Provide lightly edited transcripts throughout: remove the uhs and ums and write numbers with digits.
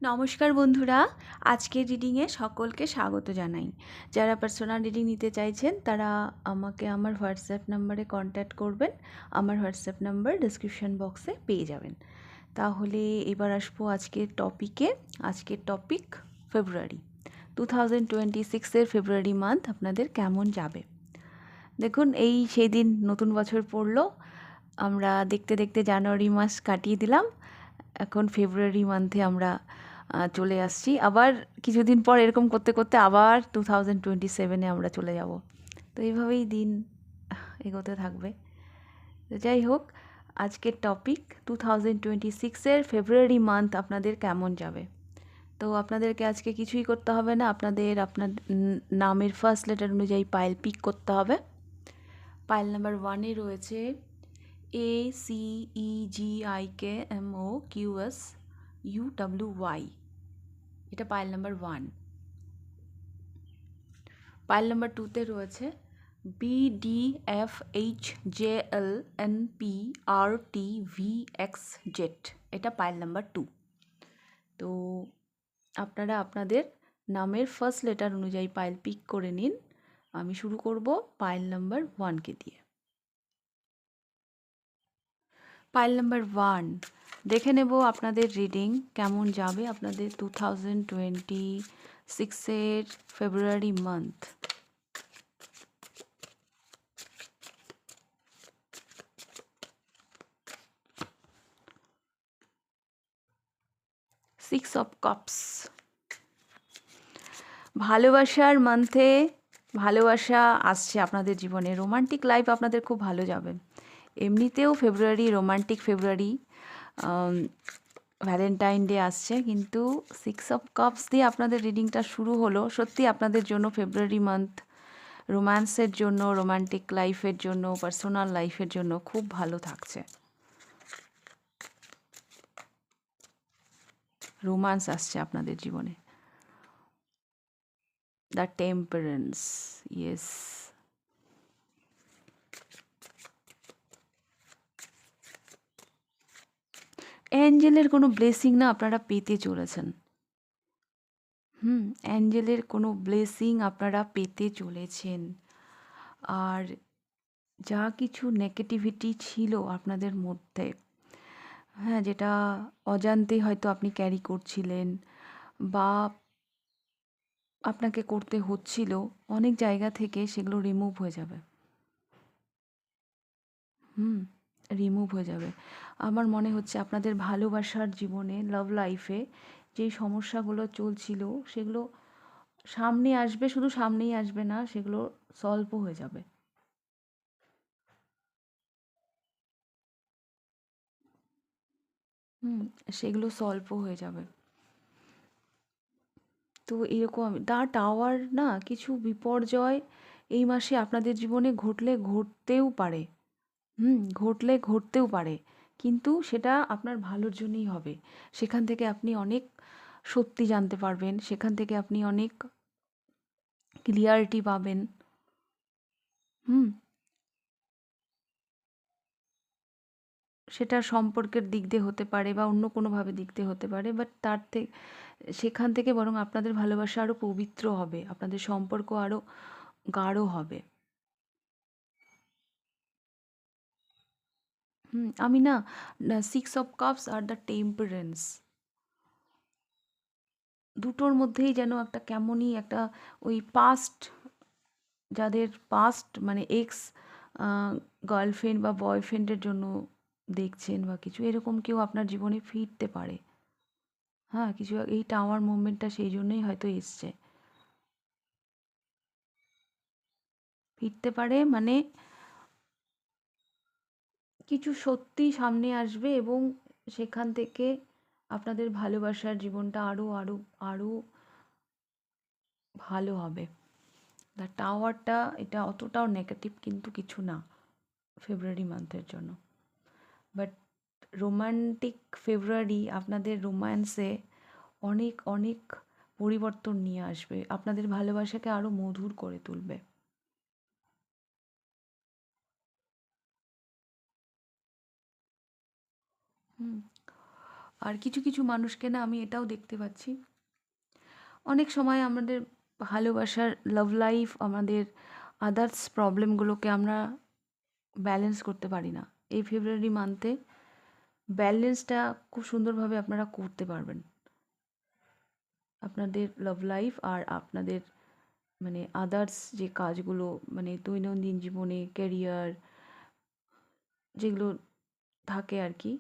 নমস্কার বন্ধুরা, আজকের রিডিংয়ে সকলকে স্বাগত জানাই। যারা পার্সোনাল রিডিং নিতে চাইছেন তারা আমাকে আমার হোয়াটসঅ্যাপ নাম্বারে কন্ট্যাক্ট করবেন। আমার হোয়াটসঅ্যাপ নাম্বার ডিসক্রিপশন বক্সে পেয়ে যাবেন। তাহলে এবার আসবো আজকের টপিকে। আজকের টপিক ফেব্রুয়ারি 2026-এর ফেব্রুয়ারি মান্থ আপনাদের কেমন যাবে। দেখুন, এই সেই দিন নতুন বছর পড়লো। আমরা দেখতে দেখতে জানুয়ারি মাস কাটিয়ে দিলাম। এখন ফেব্রুয়ারি মান্থে আমরা চলে আসছি। আবার কিছুদিন পর এরকম করতে করতে আবার 2027-এ আমরা চলে যাব। তো এইভাবেই দিন এগোতে থাকবে। তো যাই হোক, আজকের টপিক 2026-এর ফেব্রুয়ারি মান্থ আপনাদের কেমন যাবে। তো আপনাদেরকে আজকে কিছুই করতে হবে না, আপনার নামের ফার্স্ট লেটার অনুযায়ী পাইল পিক করতে হবে। পাইল নাম্বার 1-এ রয়েছে ACEGIKMOQSUWY। এটা পাইল নাম্বার 1। পাইল নাম্বার 2-তে রয়েছে BDFHJLNPRTVXZ। এটা পাইল নাম্বার 2। তো আপনারা আপনাদের নামের ফার্স্ট লেটার অনুযায়ী পাইল পিক করে নিন। আমি শুরু করব পাইল নাম্বার 1-কে দিয়ে। পাইল নাম্বার 1, দেখে নেব আপনাদের রিডিং কেমন যাবে আপনাদের 2026-এর February month. Six of cups. ভালোবাসার মান্থে ভালোবাসা আসছে আপনাদের জীবনে। রোমান্টিক লাইফ আপনাদের খুব ভালো যাবে। এমনিতেও ফেব্রুয়ারি রোমান্টিক ফেব্রুয়ারি, ভ্যালেন্টাইন ডে আসছে, কিন্তু সিক্স অফ কাপস দিয়ে আপনাদের রিডিংটা শুরু হলো। সত্যি আপনাদের জন্য ফেব্রুয়ারি মান্থ রোম্যান্সের জন্য, রোমান্টিক লাইফের জন্য, পার্সোনাল লাইফের জন্য খুব ভালো থাকছে। রোম্যান্স আসছে আপনাদের জীবনে। The temperance, yes. অ্যাঞ্জেলের কোনো ব্লেসিং না আপনারা পেতে চলেছেন। অ্যাঞ্জেলের কোনো ব্লেসিং আপনারা পেতে চলেছেন। আর যা কিছু নেগেটিভিটি ছিল আপনাদের মধ্যে, হ্যাঁ, যেটা অজান্তেই হয়তো আপনি ক্যারি করছিলেন বা আপনাকে করতে হচ্ছিল, অনেক জায়গা থেকে সেগুলো রিমুভ হয়ে যাবে। রিমুভ হয়ে যাবে। আমার মনে হচ্ছে আপনাদের ভালোবাসার জীবনে, লাভ লাইফে যেই সমস্যাগুলো চলছিল সেগুলো সামনে আসবে, শুধু সামনেই আসবে না, সেগুলো সলভও হয়ে যাবে। সেগুলো সলভও হয়ে যাবে। তো এরকম দ্য টাওয়ার না, কিছু বিপর্যয় এই মাসে আপনাদের জীবনে ঘটতেও পারে। ঘটতেও পারে, কিন্তু সেটা আপনার ভালোর জন্যই হবে। সেখান থেকে আপনি অনেক সত্যি জানতে পারবেন, সেখান থেকে আপনি অনেক ক্লিয়ারিটি পাবেন। হুম সেটা সম্পর্কের দিক দিয়ে হতে পারে বা অন্য কোনোভাবে দিক দিয়ে হতে পারে, বাট সেখান থেকে বরং আপনাদের ভালোবাসা আরও পবিত্র হবে, আপনাদের সম্পর্ক আরও গাঢ় হবে। আমি না, six of cups are the temperance, দুটোর মধ্যেই যেন একটা কেমনই একটা ওই পাস্ট, যাদের পাস্ট মানে এক্স গার্লফ্রেন্ড বা বয়ফ্রেন্ডের জন্য দেখছেন বা কিছু এরকম কেউ আপনার জীবনে ফিরতে পারে। হ্যাঁ, কিছু এই টাওয়ার মুভমেন্টটা সেই জন্যই হয়তো এসছে। ফিরতে পারে মানে কিছু সত্যি সামনে আসবে এবং সেখান থেকে আপনাদের ভালোবাসার জীবনটা আরও আরও আরও ভালো হবে। দ্য টাওয়ারটা এটা অতটাও নেগেটিভ কিন্তু কিছু না ফেব্রুয়ারি মান্থের জন্য। বাট রোমান্টিক ফেব্রুয়ারি আপনাদের রোম্যান্সে অনেক অনেক পরিবর্তন নিয়ে আসবে, আপনাদের ভালোবাসাকে আরও মধুর করে তুলবে। হুম আর কিছু কিছু মানুষকে না আমি এটাও দেখতে পাচ্ছি, অনেক সময় আমাদের ভালোবাসার লাভ লাইফ, আমাদের আদার্স প্রবলেমগুলোকে আমরা ব্যালেন্স করতে পারি না। এই ফেব্রুয়ারি মান্থে ব্যালেন্সটা খুব সুন্দরভাবে আপনারা করতে পারবেন। আপনাদের লাভ লাইফ আর আপনাদের মানে আদার্স যে কাজগুলো, মানে দৈনন্দিন জীবনে ক্যারিয়ার যেগুলো থাকে আর কি,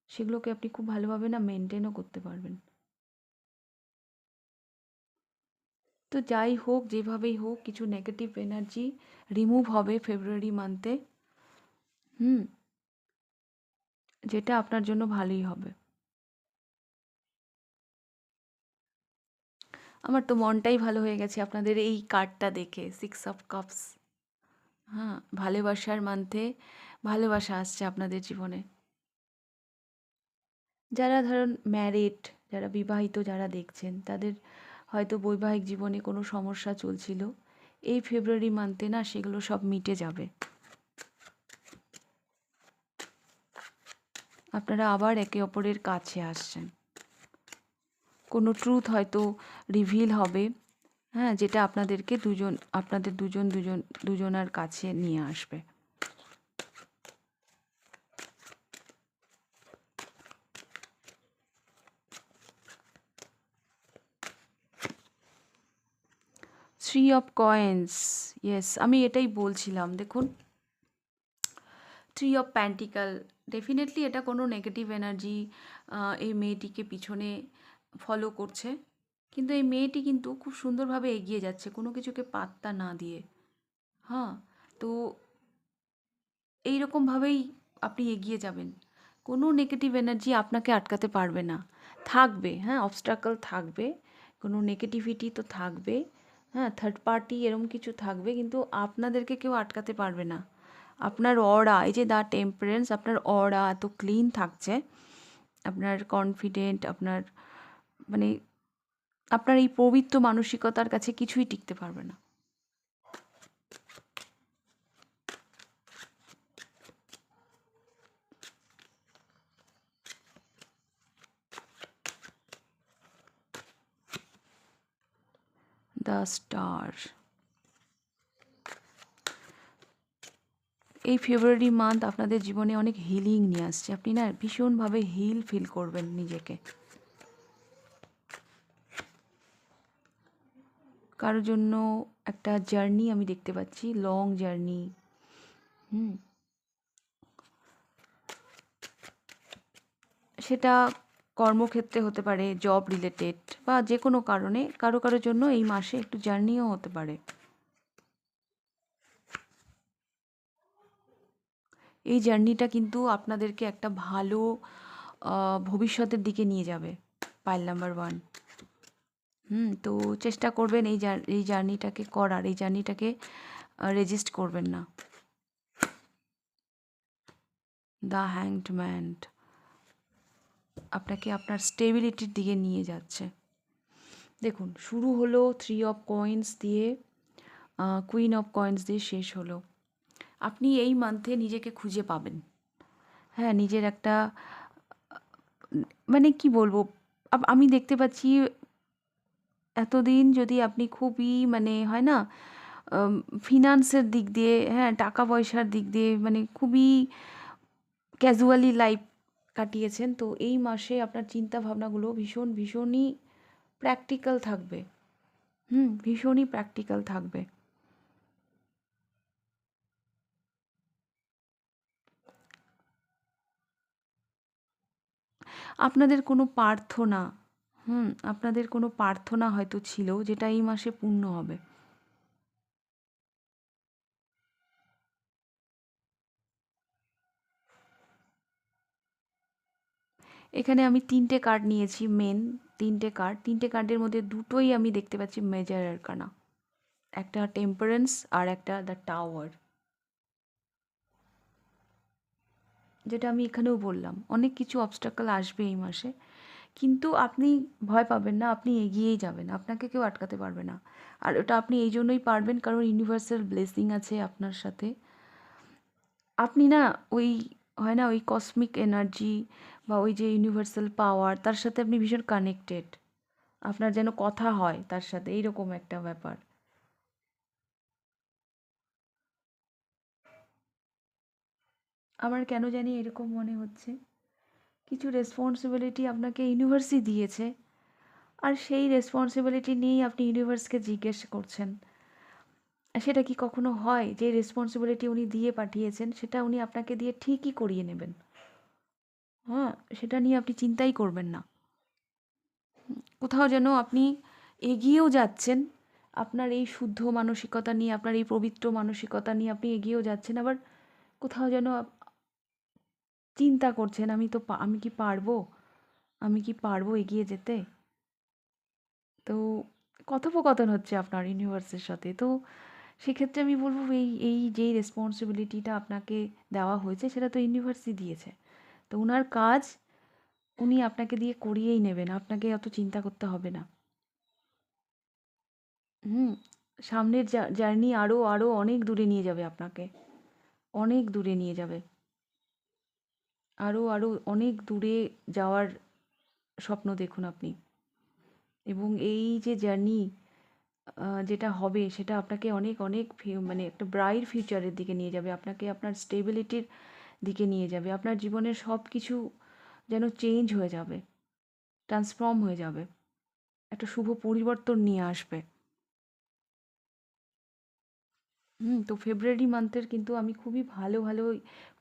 সেগুলোকে আপনি খুব ভালোভাবে না মেনটেনও করতে পারবেন। তো যাই হোক, যেভাবেই হোক, কিছু নেগেটিভ এনার্জি রিমুভ হবে ফেব্রুয়ারি মান্থে। হুম, যেটা আপনার জন্য ভালোই হবে। আমার তো মনটাই ভালো হয়ে গেছে আপনাদের এই কার্ডটা দেখে, 6 অফ কাপস। হ্যাঁ, ভালোবাসার মান্থে ভালোবাসা আসছে আপনাদের জীবনে। যারা ধরুন ম্যারিড, যারা বিবাহিত, যারা দেখছেন, তাদের হয়তো বৈবাহিক জীবনে কোনো সমস্যা চলছিল, এই ফেব্রুয়ারি মান্থে না সেগুলো সব মিটে যাবে। আপনারা আবার একে অপরের কাছে আসছেন। কোনো ট্রুথ হয়তো রিভিল হবে, হ্যাঁ, যেটা আপনাদের দুজনার কাছে নিয়ে আসবে। থ্রি অফ কয়েন্স, ইয়েস, আমি এটাই বলছিলাম। দেখুন, থ্রি অফ প্যান্টিকাল, ডেফিনেটলি এটা কোনো নেগেটিভ এনার্জি এই মেয়েটিকে পিছনে ফলো করছে, কিন্তু এই মেয়েটি কিন্তু খুব সুন্দরভাবে এগিয়ে যাচ্ছে কোনো কিছুকে পাত্তা না দিয়ে। হ্যাঁ, তো এইরকমভাবেই আপনি এগিয়ে যাবেন। কোনো নেগেটিভ এনার্জি আপনাকে আটকাতে পারবে না। থাকবে, হ্যাঁ, অবস্ট্রাকল থাকবে, কোনো নেগেটিভিটি তো থাকবে, হ্যাঁ, থার্ড পার্টি এরকম কিছু থাকবে, কিন্তু আপনাদেরকে কেউ আটকাতে পারবে না। আপনার অরা, এই যে দ্য টেম্পারেন্স, আপনার অরা এত ক্লিন থাকছে, আপনার কনফিডেন্ট, আপনার মানে আপনার এই পবিত্র মানসিকতার কাছে কিছুই টিকতে পারবে না। দ্য স্টার, এই ফেব্রুয়ারি মান্থ আপনাদের জীবনে অনেক হিলিং নিয়ে আসছে। আপনি না ভীষণভাবে হিল ফিল করবেন নিজেকে। কারোর জন্য একটা জার্নি আমি দেখতে পাচ্ছি, লং জার্নি। হুম, সেটা কর্মক্ষেত্রে হতে পারে, জব রিলেটেড, বা যে কোনো কারণে কারোর জন্য এই মাসে একটু জার্নিও হতে পারে। এই জার্নিটা কিন্তু আপনাদেরকে একটা ভালো ভবিষ্যতের দিকে নিয়ে যাবে। পাইল নাম্বার 1। তো চেষ্টা করবেন এই জার্নিটাকে করার, এই জার্নিটাকে রেজিস্ট করবেন না। দ্য হ্যাংড ম্যান আপনাকে আপনার স্টেবিলিটির দিকে নিয়ে যাচ্ছে। দেখুন, শুরু হলো থ্রি অফ কয়েন্স দিয়ে, কুইন অফ কয়েন্স দিয়ে শেষ হলো। আপনি এই মান্থে নিজেকে খুঁজে পাবেন। হ্যাঁ, নিজের একটা মানে কি বলবো, আমি দেখতে পাচ্ছি এতদিন যদি আপনি খুবই মানে হয় না, ফিনান্সের দিক দিয়ে, হ্যাঁ, টাকা পয়সার দিক দিয়ে মানে খুবই ক্যাজুয়ালি লাইফ কাটিয়েছেন, তো এই মাসে আপনার চিন্তা ভাবনাগুলো ভীষণই প্র্যাকটিক্যাল থাকবে। ভীষণই প্র্যাকটিক্যাল থাকবে। আপনাদের কোনো প্রার্থনা, আপনাদের কোনো প্রার্থনা হয়তো ছিল যেটা এই মাসে পূর্ণ হবে। এখানে আমি 3টে কার্ড নিয়েছি, মেন 3টে কার্ডের মধ্যে দুটোই আমি দেখতে পাচ্ছি মেজর আরকানা। একটা টেম্পারেন্স আর একটা দ্য টাওয়ার। যেটা আমি এখানেও বললাম, অনেক কিছু অবস্ট্রাকল আসবে এই মাসে, কিন্তু আপনি ভয় পাবেন না, আপনি এগিয়েই যাবেন, আপনাকে কেউ আটকাতে পারবে না। আর ওটা আপনি এই জন্যই পারবেন কারণ ইউনিভার্সাল ব্লেসিং আছে আপনার সাথে। আপনি না ওই হয় না ওই কসমিক এনার্জি বা ওই যে ইউনিভার্সাল পাওয়ার, তার সাথে আপনি ভীষণ কানেক্টেড, আপনার যেন কথা হয় তার সাথে, এইরকম একটা ব্যাপার। আমার কেন জানি এরকম মনে হচ্ছে কিছু রেসপন্সিবিলিটি আপনাকে ইউনিভার্সই দিয়েছে, আর সেই রেসপন্সিবিলিটি নিয়েই আপনি ইউনিভার্সকে জিজ্ঞেস করছেন। আর সেটা কি কখনো হয় যে রেসপন্সিবিলিটি উনি দিয়ে পাঠিয়েছেন সেটা উনি আপনাকে দিয়ে ঠিকই করিয়ে নেবেন? হ্যাঁ, সেটা নিয়ে আপনি চিন্তাই করবেন না। কোথাও যেন আপনি এগিয়েও যাচ্ছেন, আপনার এই শুদ্ধ মানসিকতা নিয়ে, আপনার এই পবিত্র মানসিকতা নিয়ে আপনি এগিয়েও যাচ্ছেন, আবার কোথাও যেন চিন্তা করছেন আমি কি পারবো, আমি কি পারবো এগিয়ে যেতে। তো কথোপকথন হচ্ছে আপনার ইউনিভার্সের সাথে। তো সেক্ষেত্রে আমি বলবো এই এই যেই রেসপন্সিবিলিটিটা আপনাকে দেওয়া হয়েছে সেটা তো ইউনিভার্সই দিয়েছে। তো উনার কাজ উনি আপনাকে দিয়ে করিয়েই নেবেন, আপনাকে অত চিন্তা করতে হবে না। হুম, সামনের জার্নি আরও আরও অনেক দূরে নিয়ে যাবে আপনাকে, অনেক দূরে নিয়ে যাবে, আরও আরও অনেক দূরে যাওয়ার স্বপ্ন দেখুন আপনি। এবং এই যে জার্নি যেটা হবে সেটা আপনাকে অনেক অনেক মানে একটা ব্রাইট ফিউচারের দিকে নিয়ে যাবে, আপনাকে আপনার স্টেবিলিটির দিকে নিয়ে যাবে, আপনার জীবনের সব কিছু যেন চেঞ্জ হয়ে যাবে, ট্রান্সফর্ম হয়ে যাবে, একটা শুভ পরিবর্তন নিয়ে আসবে। তো ফেব্রুয়ারি মান্থের কিন্তু আমি খুবই ভালো ভালো,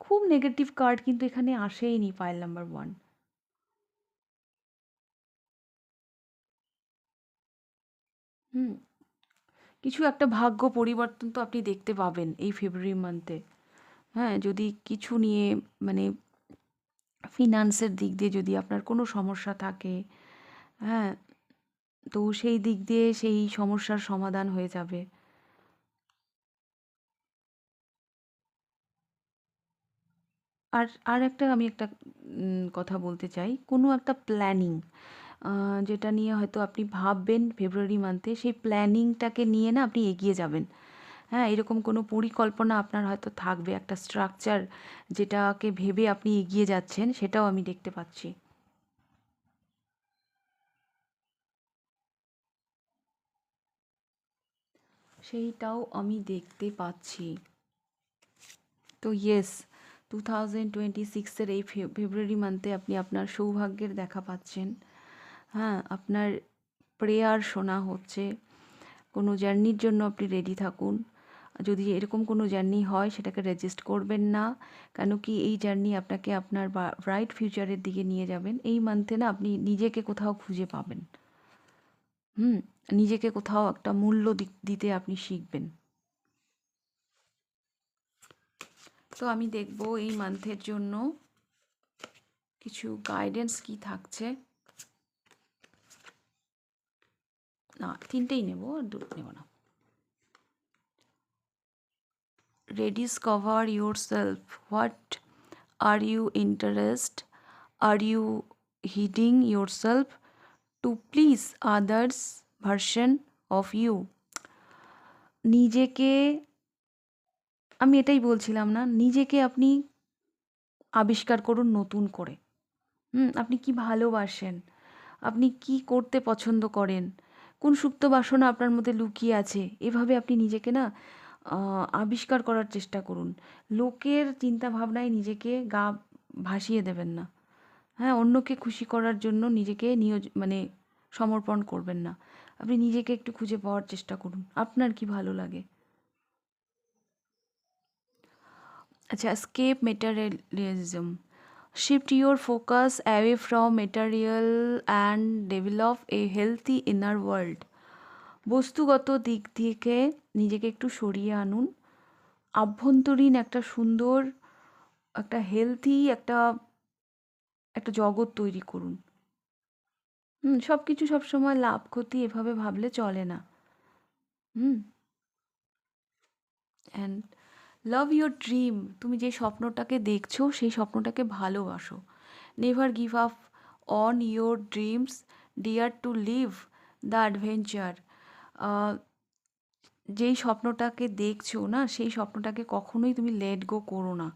খুব নেগেটিভ কার্ড কিন্তু এখানে আসেইনি পাইল নাম্বার 1। হুম, কিছু একটা ভাগ্য পরিবর্তন তো আপনি দেখতে পাবেন এই ফেব্রুয়ারি মান্থে। হ্যাঁ, যদি কিছু নিয়ে মানে ফিনান্সের দিক দিয়ে যদি আপনার কোনো সমস্যা থাকে, হ্যাঁ, তো সেই দিক দিয়ে সেই সমস্যার সমাধান হয়ে যাবে। আর আর একটা আমি একটা কথা বলতে চাই, কোনো একটা প্ল্যানিং যেটা নিয়ে হয়তো আপনি ভাববেন ফেব্রুয়ারি মান্থে, সেই প্ল্যানিংটাকে নিয়ে না আপনি এগিয়ে যাবেন। হ্যাঁ, এরকম কোনো পরিকল্পনা আপনার হয়তো থাকবে, একটা স্ট্রাকচার যেটাকে ভেবে আপনি এগিয়ে যাচ্ছেন, সেটাও আমি দেখতে পাচ্ছি। সেইটাও আমি দেখতে পাচ্ছি। তো ইয়েস, 2026-এর এই ফেব্রুয়ারি মান্থে আপনি আপনার সৌভাগ্যের দেখা পাচ্ছেন। হ্যাঁ, আপনার প্রেয়ার শোনা হচ্ছে। কোনো জার্নির জন্য আপনি রেডি থাকুন। যদি এরকম কোনো জার্নি হয় সেটাকে রেজিস্ট করবেন না। কেন কি এই জার্নি আপনাকে আপনার ব্রাইট ফিউচারের দিকে নিয়ে যাবেন। এই মান্থে না আপনি নিজেকে কোথাও খুঁজে পাবেন। হুম, নিজেকে কোথাও একটা মূল্য দিতে আপনি শিখবেন। তো আমি দেখব এই মান্থের জন্য কিছু গাইডেন্স কি থাকছে। না, তিনটেই নেব, আর দুটো নেব না। rediscover yourself. What are you interested? Are you hiding yourself to please others version of you? নিজেকে, আমি এটাই বলছিলাম না, নিজেকে আপনি আবিষ্কার করুন নতুন করে। আপনি কি ভালোবাসেন, আপনি কি করতে পছন্দ করেন, কোন সুপ্ত বাসনা আপনার মধ্যে লুকিয়ে আছে, এভাবে আপনি নিজেকে না আবিষ্কার করার চেষ্টা করুন। লোকের চিন্তা ভাবনায় নিজেকে ভাসিয়ে দেবেন না। হ্যাঁ, অন্যকে খুশি করার জন্য নিজেকে মানে সমর্পণ করবেন না। আপনি নিজেকে একটু খুঁজে পাওয়ার চেষ্টা করুন, আপনার কি ভালো লাগে। আচ্ছা, escape materialism. Shift your focus away from material and develop a healthy inner world. বস্তুগত দিক থেকে নিজেকে একটু সরিয়ে আনুন, আভ্যন্তরীণ একটা সুন্দর, একটা হেলথি একটা একটা জগৎ তৈরি করুন। সব কিছু সবসময় লাভ ক্ষতি এভাবে ভাবলে চলে না। Hmm and love your dream. তুমি যে স্বপ্নটাকে দেখছো সেই স্বপ্নটাকে ভালোবাসো। Never give up on your dreams, dear to live the adventure. যেই স্বপ্নটাকে দেখছো না সেই স্বপ্নটাকে কখনোই তুমি লেট গো করো না,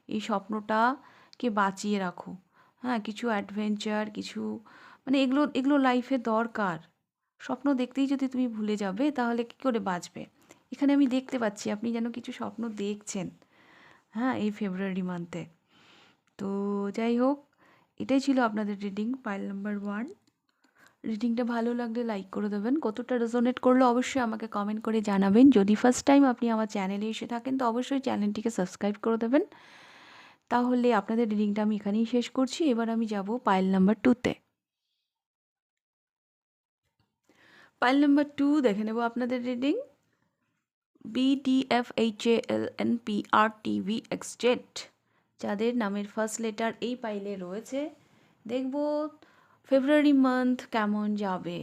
এই স্বপ্নটাকে বাঁচিয়ে রাখো। হ্যাঁ, কিছু অ্যাডভেঞ্চার, কিছু মানে এগুলো এগুলো লাইফে দরকার। স্বপ্ন দেখতেই যদি তুমি ভুলে যাবে তাহলে কী করে বাঁচবে? এখানে আমি দেখতে পাচ্ছি আপনি যেন কিছু স্বপ্ন দেখছেন, হ্যাঁ, এই ফেব্রুয়ারি মান্থে। তো যাই হোক, এটাই ছিল আপনাদের রিডিং, পাইল নাম্বার 1। রিডিংটা ভালো লাগলে লাইক করে দেবেন। কতটা রেজোনেট করলো অবশ্যই আমাকে কমেন্ট করে জানাবেন। যদি ফার্স্ট টাইম আপনি আমার চ্যানেলে এসে থাকেন তো অবশ্যই চ্যানেলটিকে সাবস্ক্রাইব করে দেবেন। তাহলে আপনাদের রিডিংটা আমি এখানেই শেষ করছি। এবার আমি যাব পাইল নাম্বার 2তে। পাইল নাম্বার 2 দেখে নেব আপনাদের রিডিং। BTFHALNPRTVXZ, যাদের নামের ফার্স্ট লেটার এই পাইলে রয়েছে, দেখব ফেব্রুয়ারি মান্থ কেমন যাবে।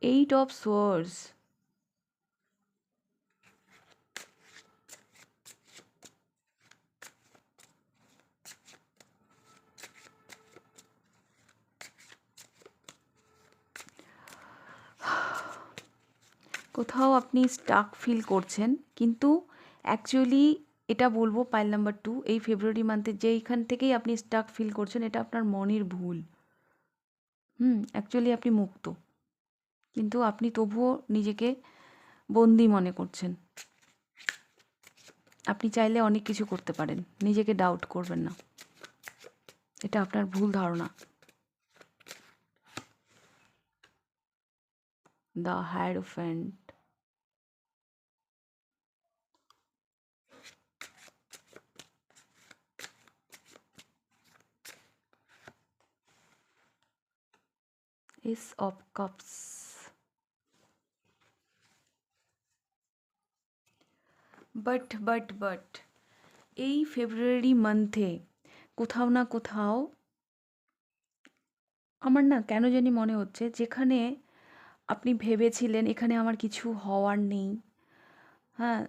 এইট অফ সোর্স, কোথাও আপনি স্টাক ফিল করছেন, কিন্তু অ্যাকচুয়ালি এটা বলবো পাইল নাম্বার 2, এই ফেব্রুয়ারি মান্থে যেইখান থেকেই আপনি স্টাক ফিল করছেন এটা আপনার মনের ভুল। অ্যাকচুয়ালি আপনি মুক্ত, কিন্তু আপনি তবুও নিজেকে বন্দি মনে করছেন। আপনি চাইলে অনেক কিছু করতে পারেন, নিজেকে ডাউট করবেন না, এটা আপনার ভুল ধারণা। The hierophant, ace of cups, but এই ফেব্রুয়ারি মান্থে কোথাও না কোথাও আমার না কেন জানি মনে হচ্ছে, যেখানে আপনি ভেবেছিলেন এখানে আমার কিছু হওয়ার নেই, হ্যাঁ,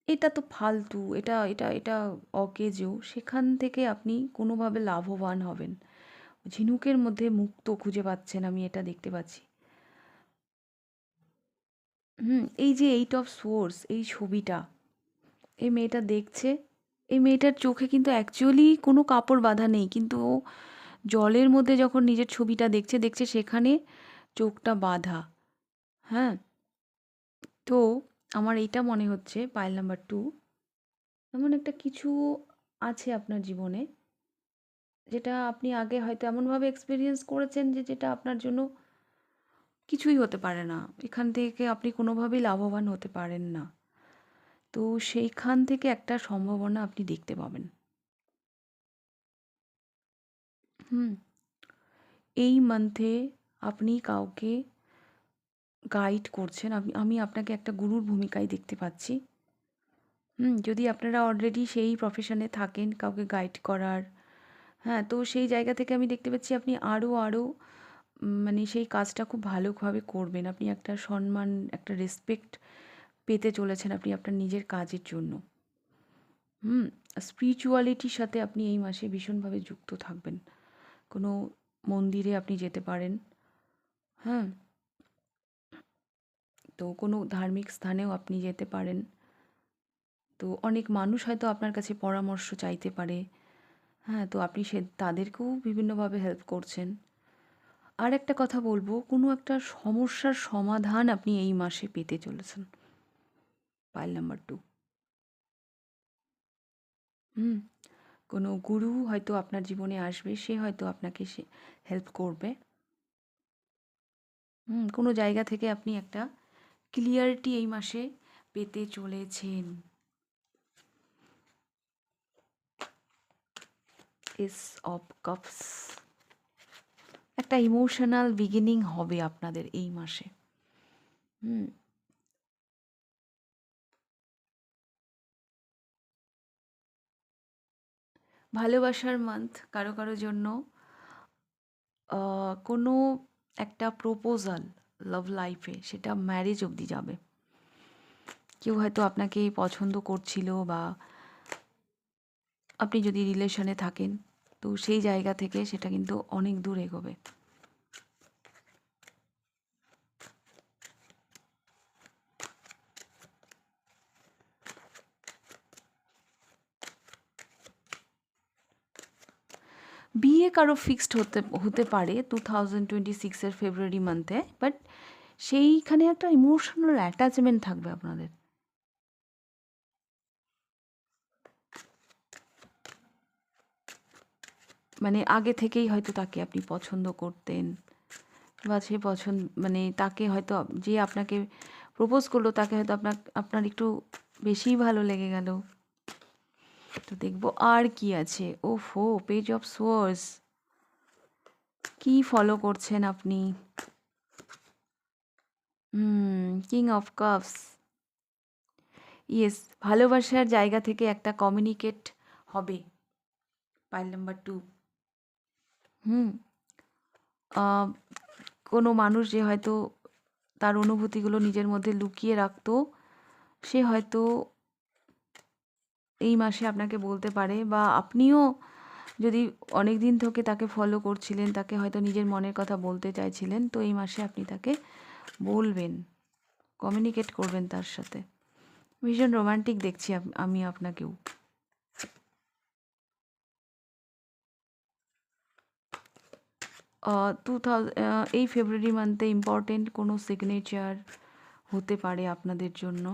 এটা তো ফালতু, এটা এটা এটা অকেজো, সেখান থেকে আপনি কোনোভাবে লাভবান হবেন। ঝিনুকের মধ্যে মুক্তো খুঁজে পাচ্ছেন, আমি এটা দেখতে পাচ্ছি। এই যে এইট অফ সোর্স, এই ছবিটা এই মেয়েটা দেখছে, এই মেয়েটার চোখে কিন্তু অ্যাকচুয়ালি কোনো কাপড় বাঁধা নেই, কিন্তু ও জলের মধ্যে যখন নিজের ছবিটা দেখছে দেখছে সেখানে চোখটা বাঁধা। হ্যাঁ, তো আমার এইটা মনে হচ্ছে পাইল নাম্বার 2, এমন একটা কিছু আছে আপনার জীবনে যেটা আপনি আগে হয়তো এমনভাবে এক্সপিরিয়েন্স করেছেন যে যেটা আপনার জন্য কিছুই হতে পারে না, এখান থেকে আপনি কোনোভাবেই লাভবান হতে পারেন না। তো সেইখান থেকে একটা সম্ভাবনা আপনি দেখতে পাবেন। হুম এই মান্থে আপনি কাউকে গাইড করছেন, আমি আপনাকে একটা গুরুর ভূমিকায় দেখতে পাচ্ছি। যদি আপনারা অলরেডি সেই প্রফেশনে থাকেন কাউকে গাইড করার, হ্যাঁ, তো সেই জায়গা থেকে আমি দেখতে পাচ্ছি আপনি আরও আরও মানে সেই কাজটা খুব ভালোভাবে করবেন। আপনি একটা সম্মান, একটা রেসপেক্ট পেতে চলেছেন আপনি আপনার নিজের কাজের জন্য। স্পিরিচুয়ালিটির সাথে আপনি এই মাসে ভীষণভাবে যুক্ত থাকবেন। কোনো মন্দিরে আপনি যেতে পারেন, হ্যাঁ, তো কোনো ধার্মিক স্থানেও আপনি যেতে পারেন। তো অনেক মানুষ হয়তো আপনার কাছে পরামর্শ চাইতে পারে, হ্যাঁ, তো আপনি তাদেরকেও বিভিন্নভাবে হেল্প করছেন। আর একটা কথা বলবো, কোনো একটা সমস্যার সমাধান আপনি এই মাসে পেতে চলেছেন, পাইল নাম্বার 2। হুম কোনো গুরু হয়তো আপনার জীবনে আসবে, সে হয়তো আপনাকে সে হেল্প করবে। কোনো জায়গা থেকে আপনি একটা ক্লিয়ারিটি এই মাসে পেতে চলেছেন। এস অফ কাপস, একটা ইমোশনাল বিগিনিং হবে আপনাদের এই মাসে। হুম ভালোবাসার মান্থ কারো কারো জন্য, কোনো একটা প্রপোজাল লাভ লাইফে সেটা ম্যারেজ অবধি যাবে। কেউ হয়তো আপনাকে পছন্দ করছিল, বা আপনি যদি রিলেশনে থাকেন তো সেই জায়গা থেকে সেটা কিন্তু অনেক দূর এগোবে। বিয়ে কারো ফিক্সড হতে পারে 2026-এর ফেব্রুয়ারি মান্থে, বাট সেইখানে একটা ইমোশনাল অ্যাটাচমেন্ট থাকবে আপনাদের। মানে আগে থেকেই হয়তো তাকে আপনি পছন্দ করতেন, বা সে পছন্দ মানে তাকে হয়তো যে আপনাকে প্রপোজ করলো তাকে হয়তো আপনার একটু বেশিই ভালো লেগে গেল। তো দেখবো আর কি আছে। ওফো, পেজ অফ সোয়ার্স, কি ফলো করছেন আপনি? কিং অফ কাপস, ইয়েস, ভালোবাসার জায়গা থেকে একটা কমিউনিকেট হবে। Pile number 2। হুম আহ, কোনো মানুষ যে হয়তো তার অনুভূতিগুলো নিজের মধ্যে লুকিয়ে রাখতো, সে হয়তো এই মাসে আপনাকে বলতে পারে, বা আপনিও যদি অনেক দিন থেকে তাকে ফলো করছিলেন, তাকে হয়তো নিজের মনের কথা বলতে চাইছিলেন, তো এই মাসে আপনি তাকে বলবেন, কমিউনিকেট করবেন তার সাথে। ভীষণ রোমান্টিক দেখছি আমি আপনাকেও। এই ফেব্রুয়ারি মান্থে ইম্পর্টেন্ট কোনো সিগনেচার হতে পারে আপনাদের জন্য।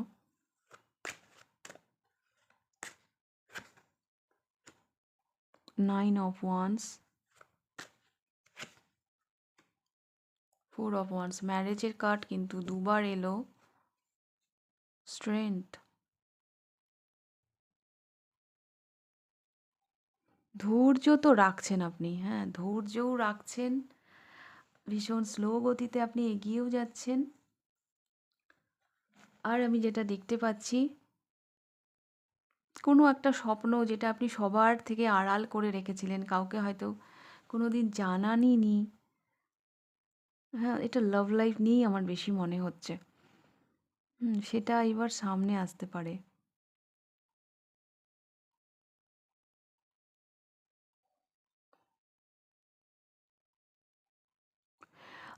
Nine of wands, 4 of wands, ম্যারেজের কার্ড কিন্তু দুবার এলো। স্ট্রেংথ, ধৈর্য তো রাখছেন আপনি, হ্যাঁ ধৈর্যও রাখছেন, ভীষণ স্লো গতিতে আপনি এগিয়েও যাচ্ছেন। আর আমি যেটা দেখতে পাচ্ছি, কোনো একটা স্বপ্ন যেটা আপনি সবার থেকে আড়াল করে রেখেছিলেন, কাউকে হয়তো কোনোদিন জানানইনি। হ্যাঁ, এটা লাভ লাইফ নিয়েই আমার বেশি মনে হচ্ছে। সেটা এবার সামনে আসতে পারে।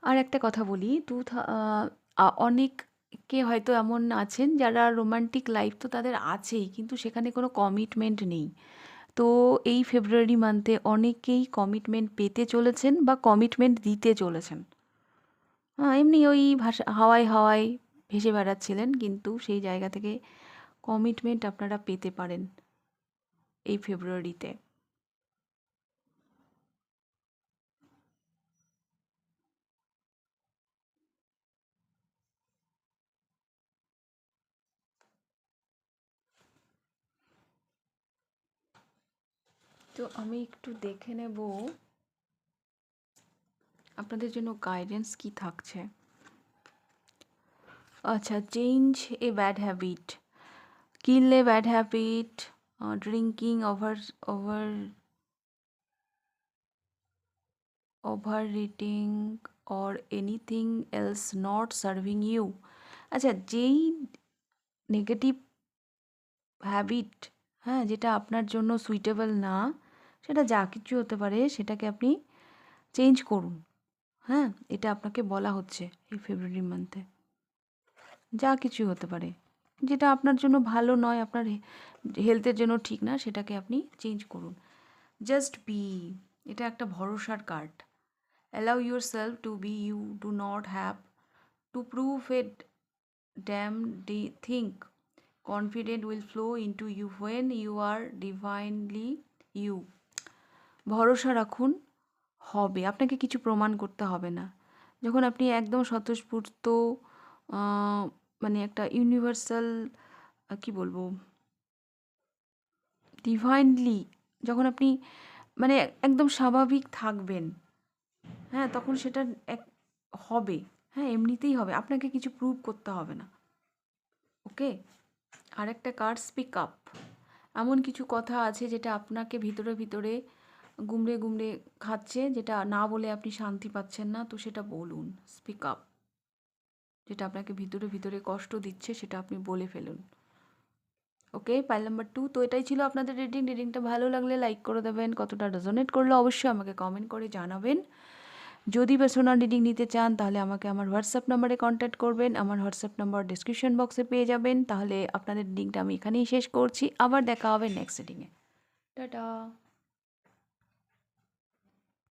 আর একটা কথা বলি, অনেকে হয়তো এমন আছেন যারা রোমান্টিক লাইফ তো তাদের আছেই, কিন্তু সেখানে কোনো কমিটমেন্ট নেই। তো এই ফেব্রুয়ারি মান্থে অনেকেই কমিটমেন্ট পেতে চলেছেন বা কমিটমেন্ট দিতে চলেছেন। হ্যাঁ, এমনি ওই ভাষা হাওয়ায় হাওয়ায় ভেসে বেড়াচ্ছিলেন, কিন্তু সেই জায়গা থেকে কমিটমেন্ট আপনারা পেতে পারেন এই ফেব্রুয়ারিতে। তো আমি একটু দেখে নেব আপনাদের জন্য গাইডেন্স কি থাকছে। আচ্ছা, change a bad habit, kill a bad habit, drinking over overeating or anything else not serving you. আচ্ছা, যেই নেগেটিভ হ্যাবিট, হ্যাঁ যেটা আপনার জন্য সুইটেবল না, সেটা যা কিছু হতে পারে সেটাকে আপনি চেঞ্জ করুন। হ্যাঁ, এটা আপনাকে বলা হচ্ছে এই ফেব্রুয়ারি মান্থে। যা কিছুই হতে পারে, যেটা আপনার জন্য ভালো নয়, আপনার হেলথের জন্য ঠিক না, সেটাকে আপনি চেঞ্জ করুন। জাস্ট বি, এটা একটা ভরসার card. Allow yourself to be, you do not have to prove it damn think, confident will flow into you when you are divinely you. ভরসা রাখুন, হবে, আপনাকে কিছু প্রমাণ করতে হবে না। যখন আপনি একদম স্বতঃস্ফূর্ত, মানে একটা ইউনিভার্সাল, কি বলবো, ডিভাইনলি যখন আপনি মানে একদম স্বাভাবিক থাকবেন, হ্যাঁ তখন সেটা এক হবে। হ্যাঁ, এমনিতেই হবে, আপনাকে কিছু প্রুভ করতে হবে না। ওকে। আর একটা কার্ড, স্পিক আপ। এমন কিছু কথা আছে যেটা আপনাকে ভিতরে ভিতরে গুমড়ে গুমড়ে খাচ্ছে, যেটা না বলে আপনি শান্তি পাচ্ছেন না, তো সেটা বলুন। স্পিক আপ, যেটা আপনাকে ভিতরে ভিতরে কষ্ট দিচ্ছে সেটা আপনি বলে ফেলুন। ওকে, পাইল নাম্বার 2। তো এটাই ছিল আপনাদের রিডিংটা ভালো লাগলে লাইক করে দেবেন, কতটা রেজোনেট করলো অবশ্যই আমাকে কমেন্ট করে জানাবেন। যদি পার্সোনাল রিডিং নিতে চান তাহলে আমাকে আমার হোয়াটসঅ্যাপ নাম্বারে কন্ট্যাক্ট করবেন, আমার হোয়াটসঅ্যাপ নাম্বার ডিসক্রিপশন বক্সে পেয়ে যাবেন। তাহলে আপনাদের রিডিংটা আমি এখানেই শেষ করছি, আবার দেখা হবে নেক্সট রিডিংয়ে। টাটা।